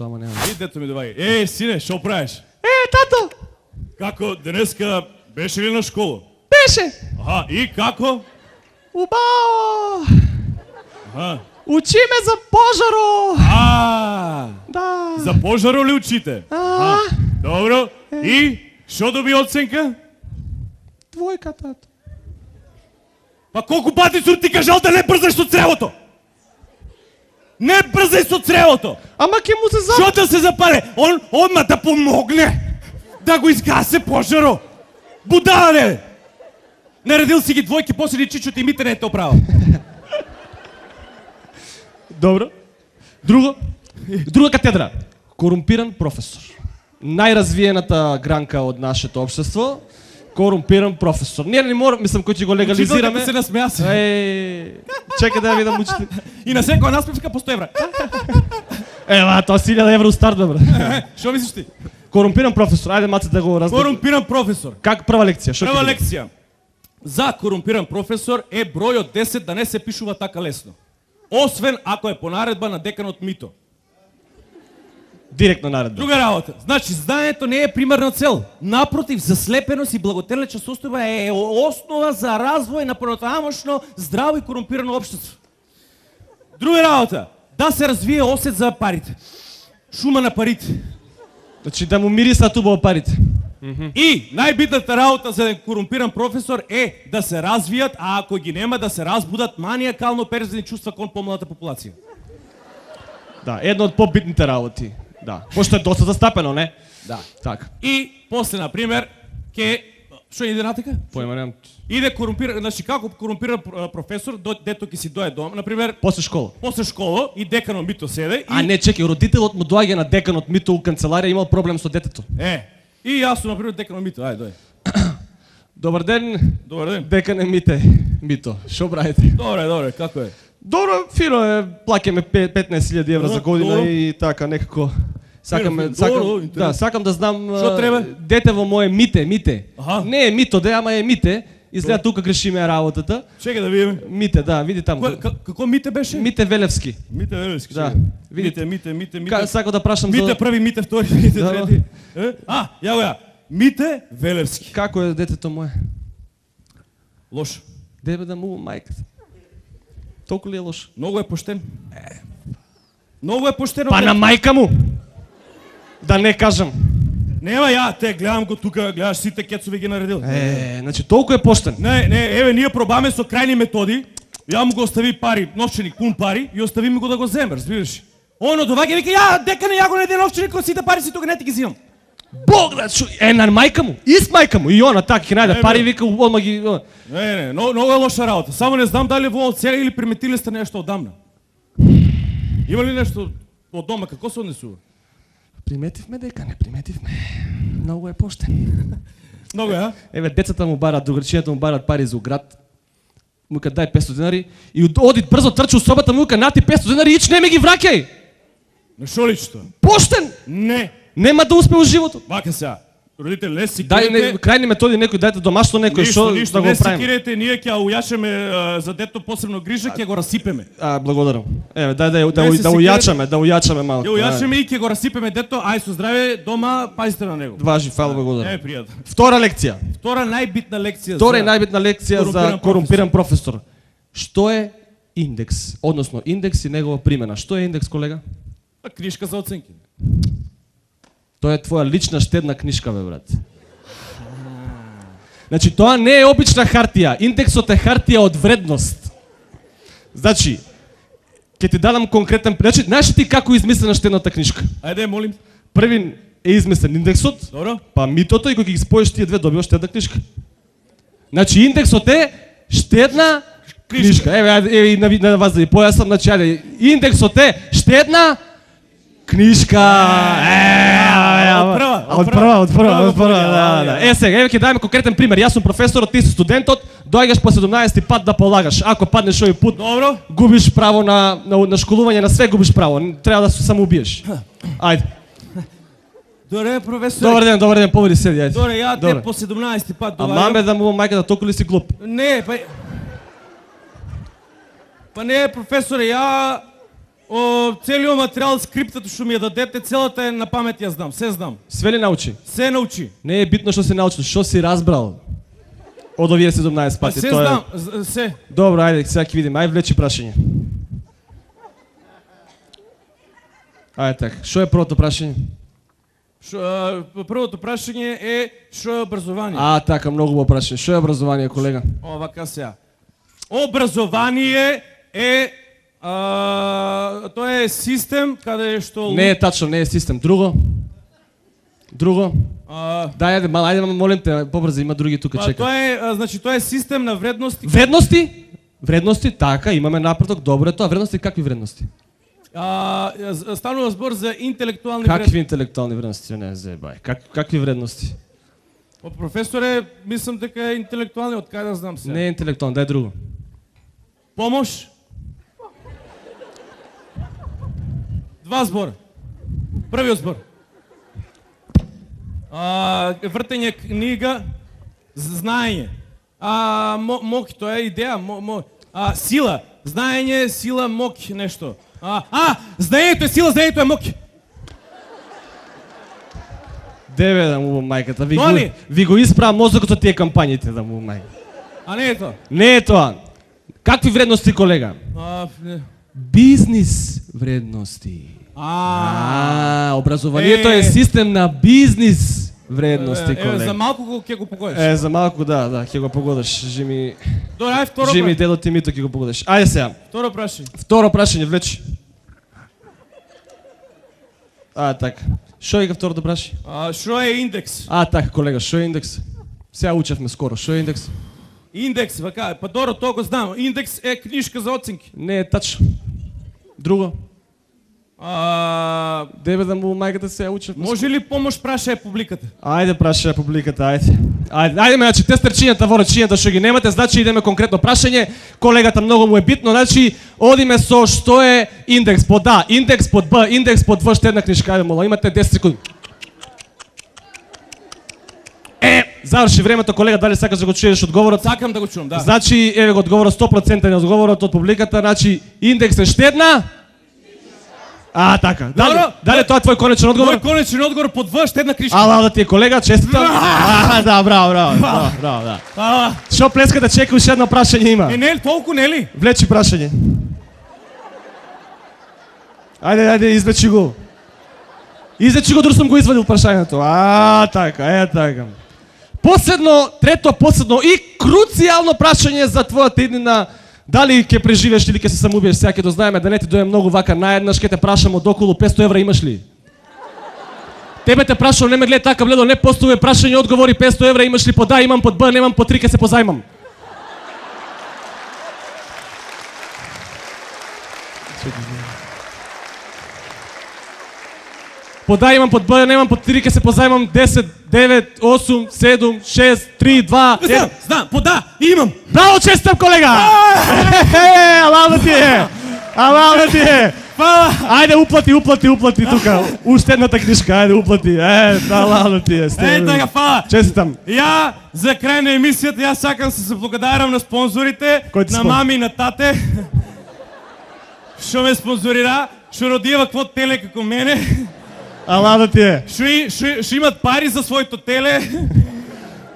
дето, ама няма. И дето ми давай. Сине, шо правиш? Тато! Како, денеска беше ли на школа? Беше! Аха, и како? Убао! Аха. Учи ме за пожаро! Да. За пожаро ли учите? Добро. И шо доби оценка? Двојка, тато. Па колку пати сум ти кажал да не брзаш со цревото? Не брзај со цревото! Ама ке му се Шо да се запале? Он одма да помогне да го изгасе пожаро. Будале! Наредил си ги двојки, после ни чичото и мите не е то право. Добро. Друга катедра. Корумпиран професор. Најразвиената гранка од нашето општество. Корумпиран професор. Ние не можеме, мислам, кој ќе го легализираме. Учителката се насмеа се. Чекай да ја видам учител. И на секоја наспевка по 100 евра. Ева, тоа 1000 евро старт, бе. Шо мислиш ти? Корумпиран професор. Ајде маце да го разделим. Корумпиран професор. Как прва лекција? Шо Прва ќе биде? лекција. За корумпиран професор е број од 10 да не се пишува така лесно. Освен ако е по наредба на деканот Мито. Директно наредба. Друга работа. Значи, знаењето не е примерна цел. Напротив, заслепеност и благотелечна состојба е основа за развој на понатамошно здраво и корумпирано општество. Друга работа. Да се развие осет за парите. Шума на парите. Значи да му мирисат убаво парите. И најбитната работа за еден корумпиран професор е да се развијат, а ако ги нема да се разбудат маниакално перзени чувства кон помладата популација. Да, едно од побитните работи. Да. Пошто е доста застапено, не? Да. Така. И после, например, што иде натека? Појма немам. Иде корумпиран, значи како корумпиран професор, дето ќе си дое дом, например, После школа. после школа и деканот Мито седе А не, чекај, родителот му доаѓа на деканот Мито у канцеларија, имал проблем со детето. И јас сум, например, деканот Мито, ајде, дој. Добар ден. Добар ден. Декане Мито. Шо правите? Добре, како е? Добро, фино е, плаќаме 15.000 евра за година добро. и така некако Добро, интересно. сакам да знам Што треба? детево мое Мите. Аха. Не е Мито, ама е Мите. Изгледа тука грешиме работата. Чекај да видиме. Мите, да, види таму. Како Мите беше? Мите Велевски. Мите Велевски. Да. Видите, Мите. Сакам да прашам Мите за први, Мите втори, Мите Да, трети. Ја. Мите Велевски. како е детето мое. Лошо. Дебе да му мајката. Толку ли е лошо? Многу е поштен. Многу е поштен. Па на мајка му. Да не кажам. Нема ја, те гледам го тука, гледаш сите кецови ги наредил. Значи толку е поштен. Не, еве ние пробаме со крајни методи. Ја му го остави пари, новченик, пун пари и остави ми го да го земе, разбираш? Оно доваѓа и вика, ја, декане, ја го најде новченик, сите пари си тука не ти ги зимам. Боглед, на мајка му. Ист мајка му. И она така ќе најде пари, вика, одма ги... Не, многу е лоша работа. Само не знам дали во сега или приметиле сте нешто одамна. Има ли нешто од дома, како се однесува? Приметивме дека не приметивме. Многу е поштен. Многу е, Еве, децата му барат, другарчијата му барат пари за оград. Му ка дај 500 денари и оди брзо трчи у собата му ка нати 500 денари ич не ме ги враќај. На шо личи тоа? Поштен. Не. Нема да успе во животот. Вака сега. Родители, не си Дај крајни методи некој дајте домашно некој што да го не си правиме. кирете, ние ќе ујачаме за дето посебно грижа, ќе го расипеме. Благодарам. Еве, дај Не се да ујачаме малку. Ја ујачаме и ќе го расипеме дето, ај со здраве дома, пазите на него. Важи, фала благодарам. Пријатно. Втора лекција. Втора најбитна лекција Најбитна лекција за корумпиран професор. Што е индекс, односно индекс и негова примена. Што е индекс, колега? Книжка за оценки. Тоа е твоја лична штедна книжка, бе, брат. Значи, тоа не е обична хартија. Индексот е хартија од вредност. Значи, ќе ти дадам конкретен пример. Значи, знаеш ли ти како е измислена штедната книжка? Ајде, молим. Првин е измислен индексот, Добро. па митото и кога ги споиш тие две добиваш штедна книжка. Значи, индексот е штедна книжка. Еве на вас да ви појаснам, значи, ајде, индексот е штедна книжка. Од прва. Сега, еве ќе дадеме конкретен пример. Јас сум професорот, ти си студентот, доаѓаш по 17-ти пат да полагаш. Ако паднеш овој пат, Добро. губиш право на школување, на све губиш право. Треба да се самоубиеш. Ајде. Добре, професор. Добар ден, поведи седи, ајде. Добре, ја те по 17-ти пат А доваѓам. маме да му мајката толку ли си глуп? Не, па не, професоре, ја целиот материјал, скриптот што ми ја дадете, целата е на памет ја знам, се знам. Све ли научи? Се научи. Не е битно што си научил, што си разбрал од овие 17 Па пати. се Тоа е- знам, се. Добро, ајде, сега ќе видиме. Ајде влечи прашање. Ајде така. Што е првото прашање? Првото прашање е што е образование? Така, многу убаво прашање. Што е образование, колега? Вака сега. Образование е тоа е систем каде што Не е тачно, не е систем. Друго? Друго? Дај, ајде, мал, ајде, молим те, побрзо, има други тука, чека. Тоа е, значи тоа е систем на вредности. Вредности? Вредности, така, имаме напредок, добро е тоа. Вредности, какви вредности? Станува збор за интелектуални Какви вредности. интелектуални вредности? Не, зебај. Какви вредности? Професоре, мислам дека е интелектуални, од каде да знам се. Не е интелектуални, дај друго. Помош. Два збора. Првиот збор. Вртење книга, знаење. Мок, тоа е идеја. Сила. Знаење, сила, мок, нешто. Знаењето е сила, знаењето е мок. Деве да му мајката, Тоа ли? ви го исправа мозокот со тие кампањите да му мај. Не е тоа. Не е тоа. Какви вредности, колега? Бизнис вредности. Образованието е систем на бизнис вредности, За колега. малку ќе го погодиш. За малку, да, ќе го погодиш. Жими Добре, ај второ Жими прашање. делот и мито ќе го погодиш. Ајде сега. Второ прашање. Второ прашање, влечи. Така. Што е второто прашање? Што е индекс? Така, колега, што е индекс? Сега учевме скоро, што е индекс? Индекс, вака, па добро, тоа го знам. Индекс е книжка за оценки. Не е тачно. Друго? Деве да му мајката се учевме. Може ли помош праша е публиката? Ајде праша публиката, ајде. Ајде, значи те стрчињата во речињата што ги немате, значи идеме конкретно прашање. Колегата многу му е битно, значи одиме со што е индекс под А, индекс под Б, индекс под В, една книжка, ајде мола, имате 10 секунди. Заврши времето, колега, дали сакаш да го чуеш одговорот? Сакам да го чувам, да. Значи, еве го одговорот 100% на одговорот од публиката, значи индекс е штедна? Така. Дали тоа е твој конечен одговор? Мој конечен одговор под В, штедна книжка. Да ти е колега, честитам. Да, браво, да. Што плескате, чека уште едно прашање има. Не, толку не ли? Влечи прашање. Ајде, извлечи го. Извлечи го, друг сум го извадил прашањето. Така. Трето последно и круцијално прашање за твојата иднина. Дали ќе преживееш или ќе се самоубиеш, сега ќе дознаеме, да не ти дојде многу вака наеднаш, ќе те прашам од околу 500 евра имаш ли? Тебе те прашам, не ме гледа така бледо, не постави прашање, одговори 500 евра имаш ли, под А имам, под Б немам, под 3 ќе се позајмам. Под А имам, под Б немам, под 3 ќе се позајмам. 10, 9, 8, 7, 6, 3, 2, 1. Знам, под А имам. Браво, честам, колега! Алал да ти е! Ајде, уплати тука. Уште едната книжка, ајде, уплати. Алал да ти е. Така, фала. Честитам. Ја, за крај на емисијата, јас сакам се благодарам на спонзорите, на мами и на тате, што ме спонзорира, што родиева кво теле како мене. Алал да ти е. Што имат пари за своето теле.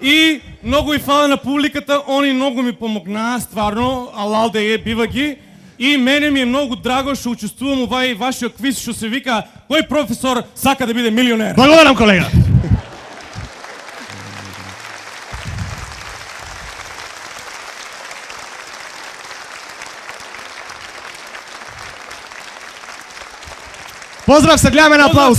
И многу и фала на публиката, они многу ми помогнаа, стварно, алал да е, бива ги. И мене ми е многу драго што учествувам ова вашиот квиз што се вика кој професор сака да биде милионер. Благодарам, колега. Поздрав, се гледаме на аплауз.